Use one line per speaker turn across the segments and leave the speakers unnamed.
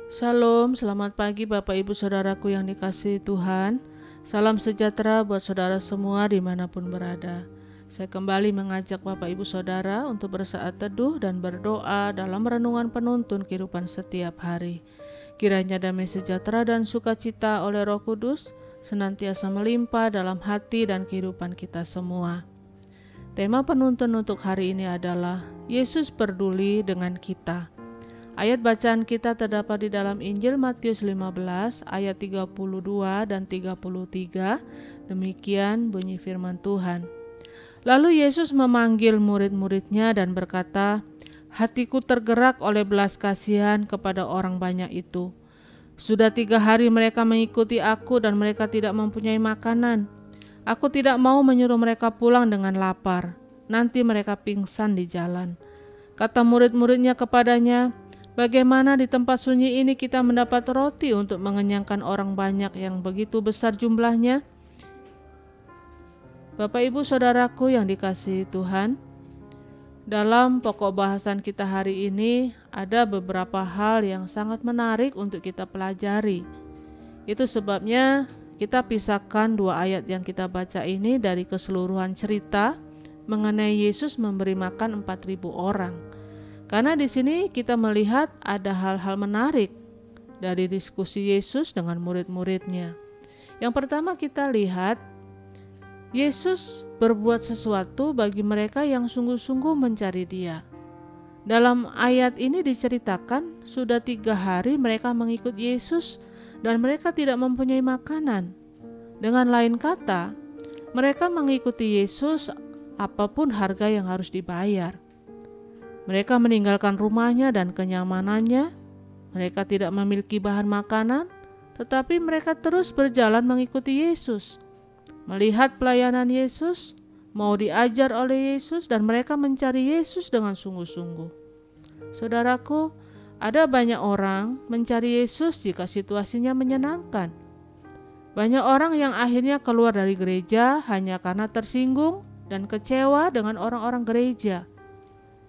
Shalom, selamat pagi Bapak Ibu Saudaraku yang dikasihi Tuhan. Salam sejahtera buat saudara semua dimanapun berada. Saya kembali mengajak Bapak Ibu Saudara untuk bersaat teduh dan berdoa dalam renungan penuntun kehidupan setiap hari. Kiranya damai sejahtera dan sukacita oleh Roh Kudus senantiasa melimpah dalam hati dan kehidupan kita semua. Tema penuntun untuk hari ini adalah Yesus peduli dengan kita. Ayat bacaan kita terdapat di dalam Injil Matius 15 ayat 32 dan 33. Demikian bunyi firman Tuhan. Lalu Yesus memanggil murid-muridnya dan berkata, "Hatiku tergerak oleh belas kasihan kepada orang banyak itu. Sudah 3 hari mereka mengikuti aku dan mereka tidak mempunyai makanan. Aku tidak mau menyuruh mereka pulang dengan lapar. Nanti mereka pingsan di jalan." Kata murid-muridnya kepadanya, "Bagaimana di tempat sunyi ini kita mendapat roti untuk mengenyangkan orang banyak yang begitu besar jumlahnya?" Bapak Ibu Saudaraku yang dikasihi Tuhan, dalam pokok bahasan kita hari ini ada beberapa hal yang sangat menarik untuk kita pelajari. Itu sebabnya kita pisahkan 2 ayat yang kita baca ini dari keseluruhan cerita mengenai Yesus memberi makan 4.000 orang. Karena di sini kita melihat ada hal-hal menarik dari diskusi Yesus dengan murid-muridnya. Yang pertama kita lihat Yesus berbuat sesuatu bagi mereka yang sungguh-sungguh mencari Dia. Dalam ayat ini diceritakan sudah 3 hari mereka mengikut Yesus dan mereka tidak mempunyai makanan. Dengan lain kata, mereka mengikuti Yesus apapun harga yang harus dibayar. Mereka meninggalkan rumahnya dan kenyamanannya. Mereka tidak memiliki bahan makanan, tetapi mereka terus berjalan mengikuti Yesus. Melihat pelayanan Yesus, mau diajar oleh Yesus, dan mereka mencari Yesus dengan sungguh-sungguh. Saudaraku, ada banyak orang mencari Yesus jika situasinya menyenangkan. Banyak orang yang akhirnya keluar dari gereja hanya karena tersinggung dan kecewa dengan orang-orang gereja.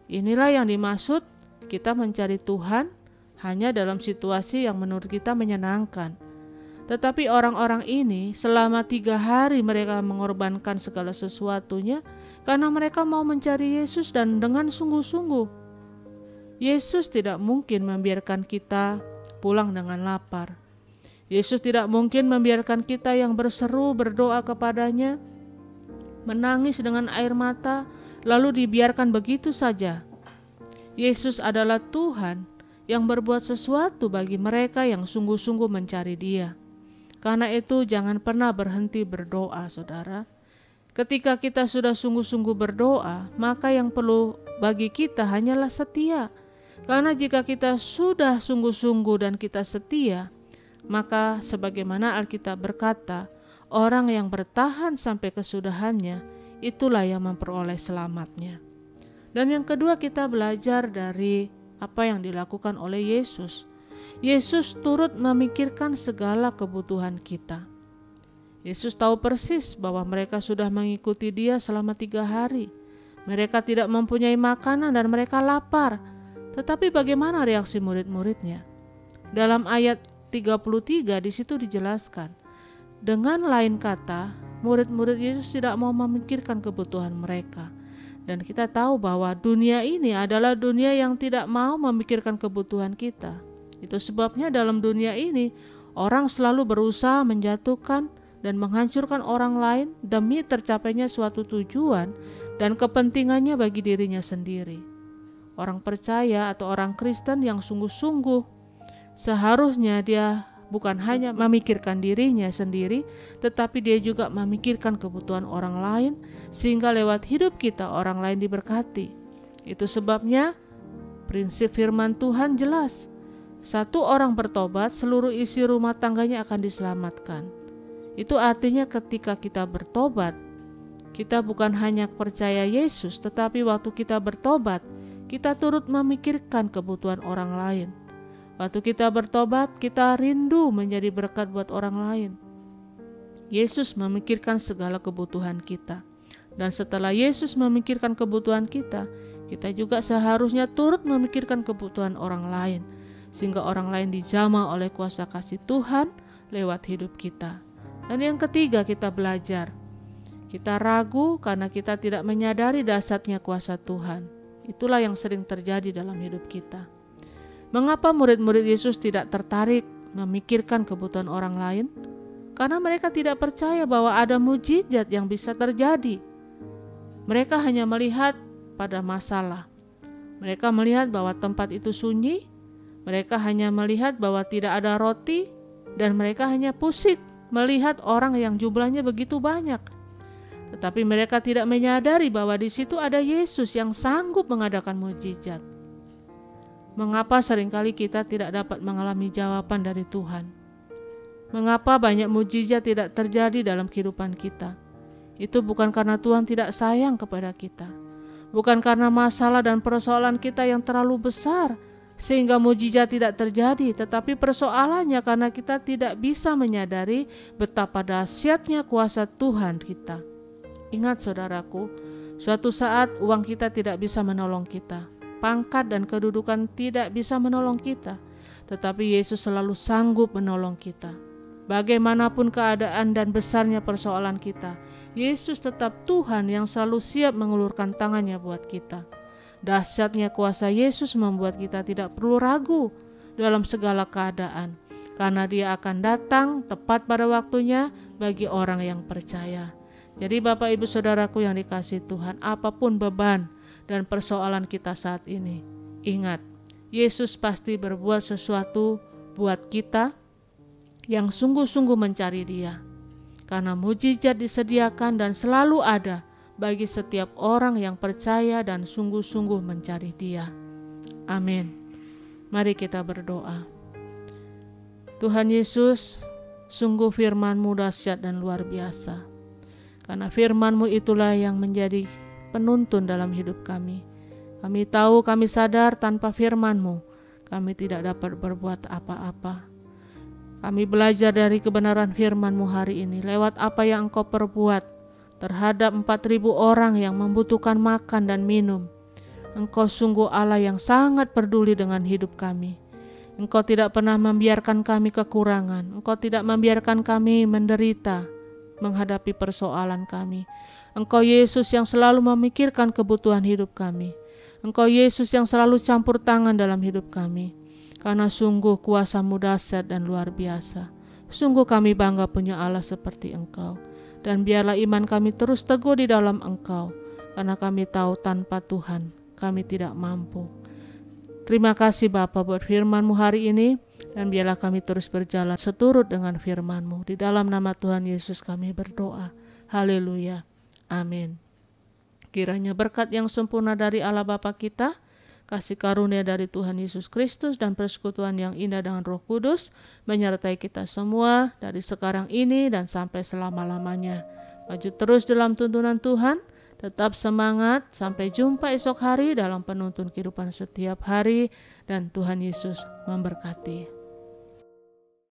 Inilah yang dimaksud kita mencari Tuhan hanya dalam situasi yang menurut kita menyenangkan. Tetapi orang-orang ini selama 3 hari mereka mengorbankan segala sesuatunya karena mereka mau mencari Yesus dan dengan sungguh-sungguh. Yesus tidak mungkin membiarkan kita pulang dengan lapar. Yesus tidak mungkin membiarkan kita yang berseru berdoa kepadanya, menangis dengan air mata, lalu dibiarkan begitu saja. Yesus adalah Tuhan yang berbuat sesuatu bagi mereka yang sungguh-sungguh mencari Dia. Karena itu jangan pernah berhenti berdoa, saudara. Ketika kita sudah sungguh-sungguh berdoa, maka yang perlu bagi kita hanyalah setia. Karena jika kita sudah sungguh-sungguh dan kita setia, maka sebagaimana Alkitab berkata, orang yang bertahan sampai kesudahannya, itulah yang memperoleh selamatnya. Dan yang kedua kita belajar dari apa yang dilakukan oleh Yesus. Yesus turut memikirkan segala kebutuhan kita. Yesus tahu persis bahwa mereka sudah mengikuti Dia selama 3 hari. Mereka tidak mempunyai makanan dan mereka lapar. Tetapi bagaimana reaksi murid-muridnya? Dalam ayat 33 di situ dijelaskan. Dengan lain kata, murid-murid Yesus tidak mau memikirkan kebutuhan mereka. Dan kita tahu bahwa dunia ini adalah dunia yang tidak mau memikirkan kebutuhan kita. Itu sebabnya dalam dunia ini orang selalu berusaha menjatuhkan dan menghancurkan orang lain demi tercapainya suatu tujuan dan kepentingannya bagi dirinya sendiri. Orang percaya atau orang Kristen yang sungguh-sungguh seharusnya dia bukan hanya memikirkan dirinya sendiri, tetapi dia juga memikirkan kebutuhan orang lain, sehingga lewat hidup kita orang lain diberkati. Itu sebabnya prinsip firman Tuhan jelas. 1 orang bertobat, seluruh isi rumah tangganya akan diselamatkan. Itu artinya ketika kita bertobat, kita bukan hanya percaya Yesus, tetapi waktu kita bertobat, kita turut memikirkan kebutuhan orang lain. Waktu kita bertobat, kita rindu menjadi berkat buat orang lain. Yesus memikirkan segala kebutuhan kita. Dan setelah Yesus memikirkan kebutuhan kita, kita juga seharusnya turut memikirkan kebutuhan orang lain. sehingga orang lain dijamah oleh kuasa kasih Tuhan lewat hidup kita. Dan yang ketiga, kita belajar. Kita ragu karena kita tidak menyadari dahsyatnya kuasa Tuhan. Itulah yang sering terjadi dalam hidup kita. Mengapa murid-murid Yesus tidak tertarik memikirkan kebutuhan orang lain? Karena mereka tidak percaya bahwa ada mujizat yang bisa terjadi. Mereka hanya melihat pada masalah. Mereka melihat bahwa tempat itu sunyi. Mereka hanya melihat bahwa tidak ada roti. Dan mereka hanya pusing melihat orang yang jumlahnya begitu banyak. Tetapi mereka tidak menyadari bahwa di situ ada Yesus yang sanggup mengadakan mujizat. Mengapa seringkali kita tidak dapat mengalami jawaban dari Tuhan? Mengapa banyak mujizat tidak terjadi dalam kehidupan kita? Itu bukan karena Tuhan tidak sayang kepada kita. Bukan karena masalah dan persoalan kita yang terlalu besar sehingga mujizat tidak terjadi, tetapi persoalannya karena kita tidak bisa menyadari betapa dahsyatnya kuasa Tuhan kita. Ingat saudaraku, suatu saat uang kita tidak bisa menolong kita, pangkat dan kedudukan tidak bisa menolong kita, tetapi Yesus selalu sanggup menolong kita. Bagaimanapun keadaan dan besarnya persoalan kita, Yesus tetap Tuhan yang selalu siap mengulurkan tangannya buat kita. Dahsyatnya kuasa Yesus membuat kita tidak perlu ragu dalam segala keadaan, karena Dia akan datang tepat pada waktunya bagi orang yang percaya. Jadi Bapak Ibu Saudaraku yang dikasihi Tuhan, apapun beban dan persoalan kita saat ini, ingat, Yesus pasti berbuat sesuatu buat kita yang sungguh-sungguh mencari Dia. Karena mujizat disediakan dan selalu ada bagi setiap orang yang percaya dan sungguh-sungguh mencari Dia. Amin. Mari kita berdoa. Tuhan Yesus, sungguh firman-Mu dahsyat dan luar biasa. Karena firman-Mu itulah yang menjadi penuntun dalam hidup kami. Kami tahu, kami sadar tanpa firman-Mu, kami tidak dapat berbuat apa-apa. Kami belajar dari kebenaran firman-Mu hari ini, lewat apa yang Engkau perbuat terhadap 4.000 orang yang membutuhkan makan dan minum. Engkau sungguh Allah yang sangat peduli dengan hidup kami. Engkau tidak pernah membiarkan kami kekurangan. Engkau tidak membiarkan kami menderita menghadapi persoalan kami. Engkau Yesus yang selalu memikirkan kebutuhan hidup kami. Engkau Yesus yang selalu campur tangan dalam hidup kami. Karena sungguh kuasa-Mu dahsyat dan luar biasa. Sungguh kami bangga punya Allah seperti Engkau. Dan biarlah iman kami terus teguh di dalam Engkau, karena kami tahu tanpa Tuhan kami tidak mampu. Terima kasih Bapa buat firman-Mu hari ini, dan biarlah kami terus berjalan seturut dengan firman-Mu. Di dalam nama Tuhan Yesus kami berdoa. Haleluya. Amin. Kiranya berkat yang sempurna dari Allah Bapa kita, kasih karunia dari Tuhan Yesus Kristus, dan persekutuan yang indah dengan Roh Kudus menyertai kita semua dari sekarang ini dan sampai selama-lamanya. Maju terus dalam tuntunan Tuhan, tetap semangat, sampai jumpa esok hari dalam penuntun kehidupan setiap hari, dan Tuhan Yesus memberkati.